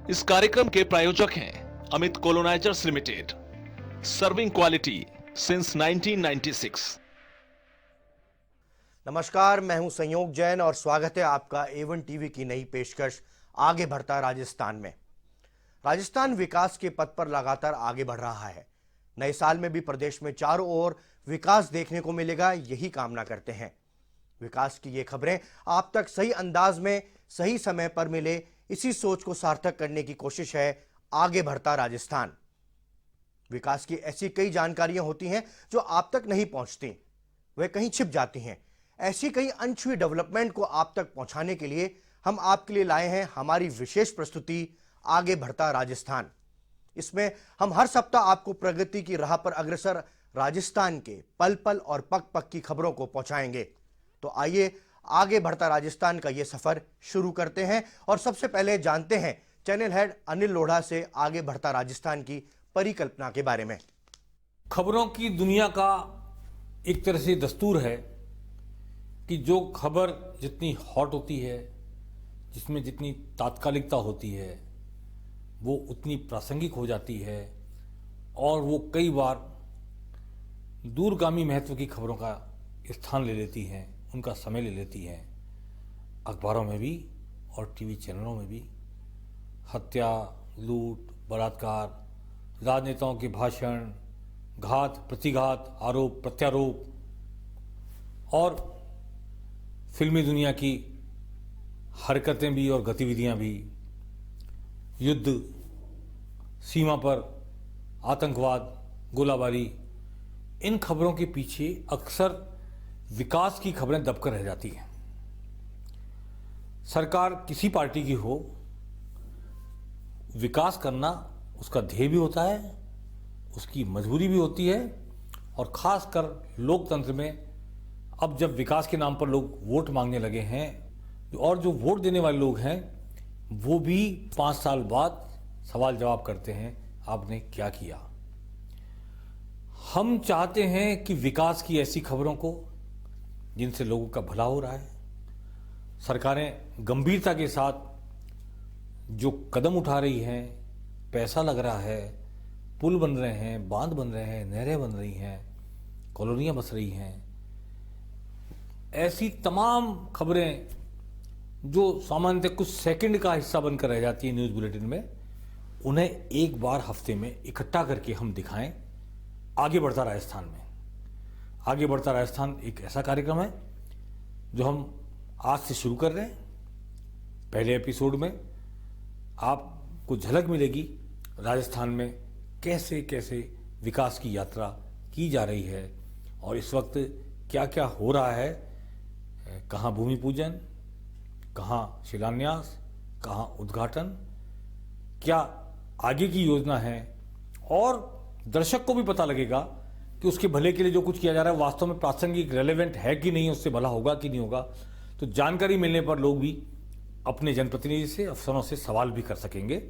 इस कार्यक्रम के प्रायोजक हैं Amit colonisers limited, serving quality since 1996। नमस्कार, मैं हूं संयोग जैन और स्वागत है आपका एवन टीवी की नई पेशकश आगे बढ़ता राजस्थान में। राजस्थान विकास के पथ पर लगातार आगे बढ़ रहा है। नए साल में भी प्रदेश में चारों ओर विकास देखने को मिलेगा, यही कामना करते हैं। विकास की ये खबरें आप तक सही अंदाज में सही समय पर मिले, इसी सोच को सार्थक करने की कोशिश है आगे बढ़ता राजस्थान। विकास की ऐसी कई जानकारियां होती हैं जो आप तक नहीं पहुंचती, वे कहीं छिप जाती हैं। ऐसी कई अनछुई डेवलपमेंट को आप तक पहुंचाने के लिए हम आपके लिए लाए हैं हमारी विशेष प्रस्तुति आगे बढ़ता राजस्थान। इसमें हम हर सप्ताह आपको प्रगति की राह पर अग्रसर राजस्थान के पल पल और पग पग की खबरों को पहुंचाएंगे। तो आइए आगे बढ़ता राजस्थान का यह सफर शुरू करते हैं और सबसे पहले जानते हैं चैनल हेड अनिल लोढ़ा से आगे बढ़ता राजस्थान की परिकल्पना के बारे में। खबरों की दुनिया का एक तरह से दस्तूर है कि जो खबर जितनी हॉट होती है, जिसमें जितनी तात्कालिकता होती है, वो उतनी प्रासंगिक हो जाती है और वो कई बार दूरगामी महत्व की खबरों का स्थान ले लेती हैं, उनका समय ले लेती हैं। अखबारों में भी और टीवी चैनलों में भी हत्या, लूट, बलात्कार, राजनेताओं के भाषण, घात प्रतिघात, आरोप प्रत्यारोप और फिल्मी दुनिया की हरकतें भी और गतिविधियां भी, युद्ध, सीमा पर आतंकवाद, गोलाबारी, इन खबरों के पीछे अक्सर विकास की खबरें दबकर रह जाती हैं। सरकार किसी पार्टी की हो, विकास करना उसका ध्येय भी होता है, उसकी मजबूरी भी होती है और खासकर लोकतंत्र में अब जब विकास के नाम पर लोग वोट मांगने लगे हैं और जो वोट देने वाले लोग हैं वो भी 5 साल बाद सवाल जवाब करते हैं, आपने क्या किया। हम चाहते हैं कि विकास की ऐसी खबरों को जिनसे लोगों का भला हो रहा है, सरकारें गंभीरता के साथ जो कदम उठा रही हैं, पैसा लग रहा है, पुल बन रहे हैं, बांध बन रहे हैं, नहरें बन रही हैं, कॉलोनियां बस रही हैं, ऐसी तमाम खबरें जो सामान्यतः कुछ सेकंड का हिस्सा बनकर रह जाती है न्यूज़ बुलेटिन में, उन्हें एक बार हफ्ते में इकट्ठा करके हम दिखाएं आगे बढ़ता राजस्थान में। आगे बढ़ता राजस्थान एक ऐसा कार्यक्रम है जो हम आज से शुरू कर रहे हैं। पहले एपिसोड में आपको झलक मिलेगी राजस्थान में कैसे कैसे विकास की यात्रा की जा रही है और इस वक्त क्या क्या हो रहा है, कहाँ भूमि पूजन, कहाँ शिलान्यास, कहाँ उद्घाटन, क्या आगे की योजना है और दर्शक को भी पता लगेगा कि उसके भले के लिए जो कुछ किया जा रहा है वास्तव में प्रासंगिक, रेलेवेंट है कि नहीं, उससे भला होगा कि नहीं होगा। तो जानकारी मिलने पर लोग भी अपने जनप्रतिनिधि से, अफसरों से सवाल भी कर सकेंगे।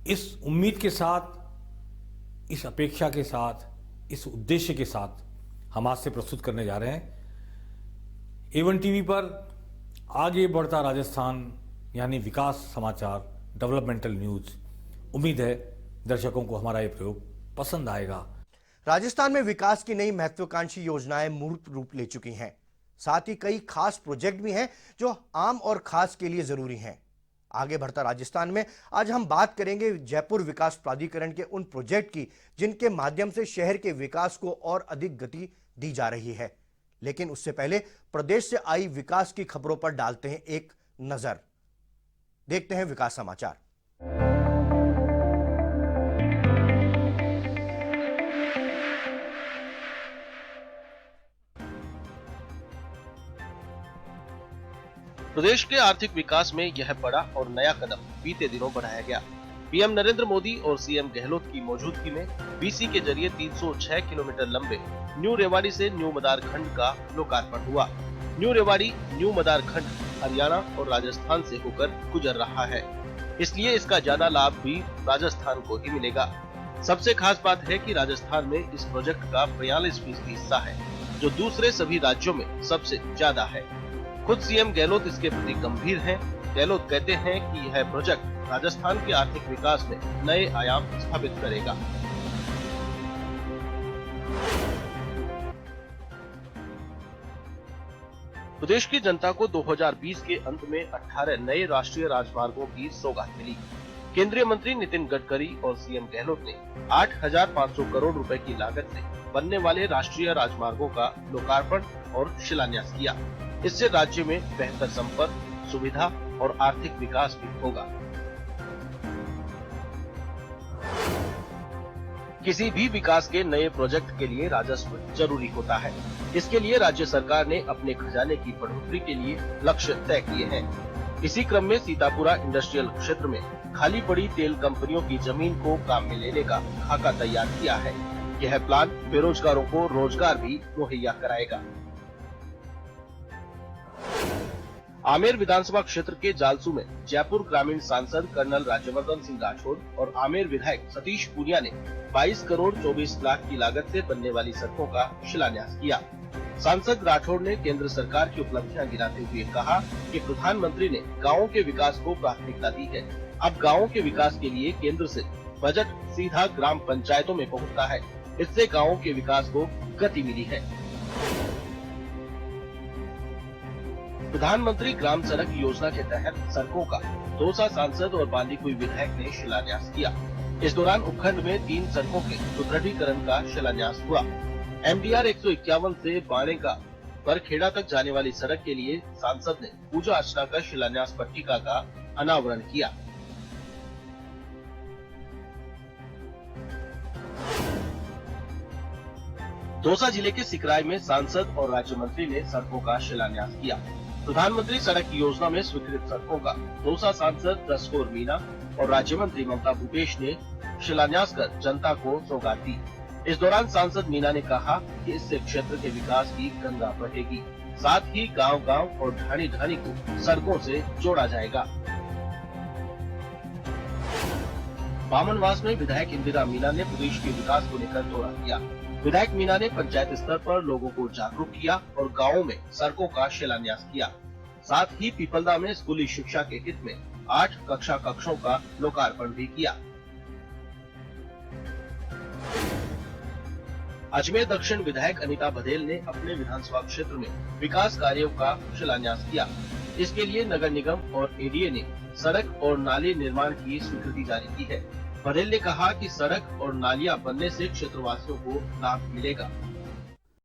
इस उम्मीद के साथ, इस अपेक्षा के साथ, इस उद्देश्य के साथ हम आज से प्रस्तुत करने जा रहे हैं एवन टीवी पर आगे बढ़ता राजस्थान, यानी विकास समाचार, डेवलपमेंटल न्यूज। उम्मीद है दर्शकों को हमारा ये प्रयोग पसंद आएगा। राजस्थान में विकास की नई महत्वाकांक्षी योजनाएं मूर्त रूप ले चुकी हैं। साथ ही कई खास प्रोजेक्ट भी हैं जो आम और खास के लिए जरूरी हैं। आगे बढ़ता राजस्थान में आज हम बात करेंगे जयपुर विकास प्राधिकरण के उन प्रोजेक्ट की जिनके माध्यम से शहर के विकास को और अधिक गति दी जा रही है। लेकिन उससे पहले प्रदेश से आई विकास की खबरों पर डालते हैं एक नजर। देखते हैं विकास समाचार। प्रदेश के आर्थिक विकास में यह बड़ा और नया कदम बीते दिनों बढ़ाया गया। पीएम नरेंद्र मोदी और सीएम गहलोत की मौजूदगी में बीसी के जरिए 306 किलोमीटर लंबे न्यू रेवाड़ी से न्यू मदार खंड का लोकार्पण हुआ। न्यू रेवाड़ी, न्यू मदार खंड हरियाणा और राजस्थान से होकर गुजर रहा है, इसलिए इसका ज्यादा लाभ भी राजस्थान को ही मिलेगा। सबसे खास बात है कि राजस्थान में इस प्रोजेक्ट का 42% हिस्सा है, जो दूसरे सभी राज्यों में सबसे ज्यादा है। खुद सीएम गहलोत इसके प्रति गंभीर हैं। गहलोत कहते हैं कि यह प्रोजेक्ट राजस्थान के आर्थिक विकास में नए आयाम स्थापित करेगा। प्रदेश की जनता को 2020 के अंत में 18 नए राष्ट्रीय राजमार्गों की सौगात मिली। केंद्रीय मंत्री नितिन गडकरी और सीएम गहलोत ने 8,500 करोड़ रुपए की लागत से बनने वाले राष्ट्रीय राजमार्गों का लोकार्पण और शिलान्यास किया। इससे राज्य में बेहतर संपर्क, सुविधा और आर्थिक विकास भी होगा। किसी भी विकास के नए प्रोजेक्ट के लिए राजस्व जरूरी होता है। इसके लिए राज्य सरकार ने अपने खजाने की बढ़ोतरी के लिए लक्ष्य तय किए हैं। इसी क्रम में सीतापुरा इंडस्ट्रियल क्षेत्र में खाली पड़ी तेल कंपनियों की जमीन को काम में लेने का खाका तैयार किया है। यह प्लान बेरोजगारों को रोजगार भी मुहैया कराएगा। आमेर विधानसभा क्षेत्र के जालसू में जयपुर ग्रामीण सांसद कर्नल राज्यवर्धन सिंह राठौड़ और आमेर विधायक सतीश पूनिया ने 22 करोड़ 24 लाख की लागत से बनने वाली सड़कों का शिलान्यास किया। सांसद राठौड़ ने केंद्र सरकार की उपलब्धियां गिनाते हुए कहा कि प्रधानमंत्री ने गाँवों के विकास को प्राथमिकता दी है। अब गाँवों के विकास के लिए केंद्र से बजट सीधा ग्राम पंचायतों में पहुंचता है। इससे गाँवों के विकास को गति मिली है। प्रधानमंत्री ग्राम सड़क योजना के तहत सड़कों का दौसा सांसद और बांदीकुई विधायक ने शिलान्यास किया। इस दौरान उपखंड में 3 सड़कों के सुदृढ़ीकरण का शिलान्यास हुआ। MDR 151 से बाणेका पर खेड़ा तक जाने वाली सड़क के लिए सांसद ने पूजा अर्चना कर शिलान्यास पट्टिका का अनावरण किया। दौसा जिले के सिकराय में सांसद और राज्य मंत्री ने सड़कों का शिलान्यास किया। प्रधानमंत्री सड़क योजना में स्वीकृत सड़कों का दौसा सांसद रसकोर मीना और राज्य मंत्री ममता भूपेश ने शिलान्यास कर जनता को सौगात दी। इस दौरान सांसद मीना ने कहा कि इससे क्षेत्र के विकास की गंगा बहेगी, साथ ही गांव-गांव और ढाणी-ढाणी को सड़कों से जोड़ा जाएगा। बामनवास में विधायक इंदिरा मीना ने प्रदेश के विकास को लेकर दौरा किया। विधायक मीना ने पंचायत स्तर पर लोगों को जागरूक किया और गाँवों में सड़कों का शिलान्यास किया। साथ ही पीपलदा में स्कूली शिक्षा के हित में 8 कक्षों का लोकार्पण भी किया। अजमेर दक्षिण विधायक अनीता बघेल ने अपने विधानसभा क्षेत्र में विकास कार्यों का शिलान्यास किया। इसके लिए नगर निगम और एडीए ने सड़क और नाली निर्माण की स्वीकृति जारी की है। बघेल ने कहा कि सड़क और नालियां बनने से क्षेत्रवासियों को लाभ मिलेगा।